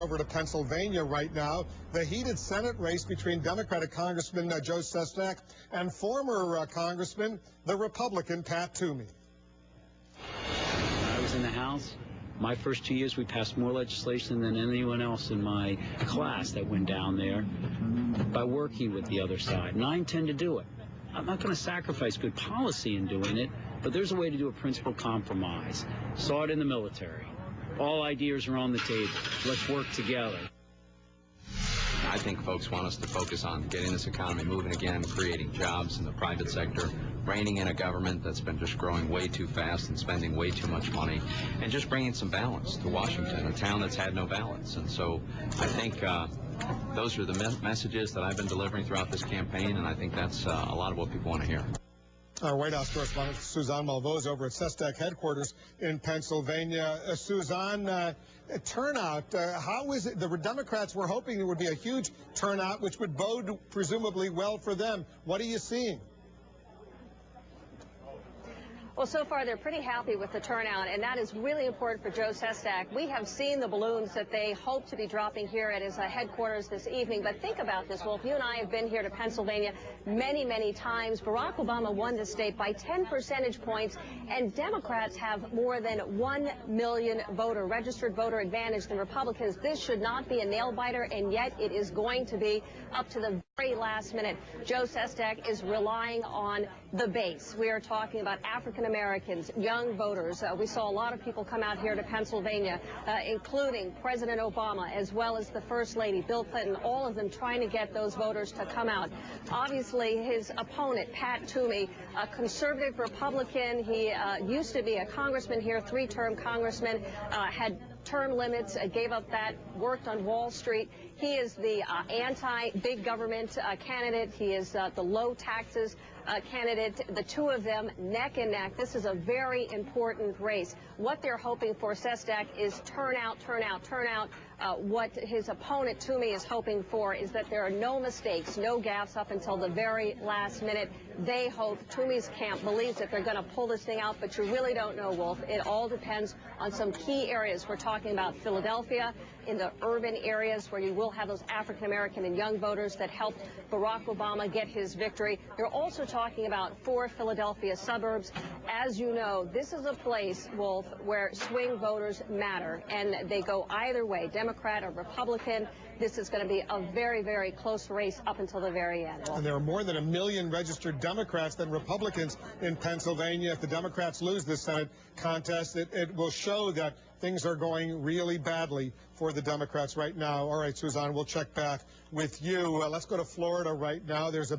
Over to Pennsylvania right now, the heated Senate race between Democratic Congressman Joe Sestak and former Congressman, the Republican Pat Toomey. I was in the House. My first 2 years, we passed more legislation than anyone else in my class that went down there by working with the other side, and I intend to do it. I'm not going to sacrifice good policy in doing it, but there's a way to do a principled compromise. Saw it in the military. All ideas are on the table. Let's work together. I think folks want us to focus on getting this economy moving again, creating jobs in the private sector, reining in a government that's been just growing way too fast and spending way too much money, and just bringing some balance to Washington, a town that's had no balance. And so I think those are the messages that I've been delivering throughout this campaign, and I think that's a lot of what people want to hear. Our White House correspondent Suzanne Malveaux is over at Sestak headquarters in Pennsylvania. Suzanne, turnout, how is it? The Democrats were hoping there would be a huge turnout, which would bode presumably well for them. What are you seeing? Well, so far they're pretty happy with the turnout, and that is really important for Joe Sestak. We have seen the balloons that they hope to be dropping here at his headquarters this evening. But think about this, Wolf. You and I have been here to Pennsylvania many, many times. Barack Obama won the state by 10 percentage points, and Democrats have more than 1 million registered voter advantage than Republicans. This should not be a nail-biter, and yet it is going to be up to the very last minute. Joe Sestak is relying on the base. We are talking about African Americans, young voters. We saw a lot of people come out here to Pennsylvania, including President Obama, as well as the First Lady, Bill Clinton, all of them trying to get those voters to come out. Obviously, his opponent, Pat Toomey, a conservative Republican. He used to be a congressman here, three-term congressman, had term limits, gave up that, worked on Wall Street. He is the anti-big government candidate. He is the low taxes candidate. The two of them neck and neck. This is a very important race. What they're hoping for, Sestak, is turnout. What his opponent, Toomey, is hoping for is that there are no mistakes, no gaffes up until the very last minute. They hope, Toomey's camp believes that they're going to pull this thing out, but you really don't know, Wolf. It all depends on some key areas. We're talking about Philadelphia, in the urban areas where you will have those African-American and young voters that helped Barack Obama get his victory. They're also talking about 4 Philadelphia suburbs. As you know, this is a place, Wolf, where swing voters matter, and they go either way, Democrat or Republican. This is going to be a very, very close race up until the very end. Wolf. And there are more than 1 million registered Democrats than Republicans in Pennsylvania. If the Democrats lose this Senate contest, it will show that things are going really badly for the Democrats right now. All right, Suzanne, we'll check back with you. Let's go to Florida right now. There's a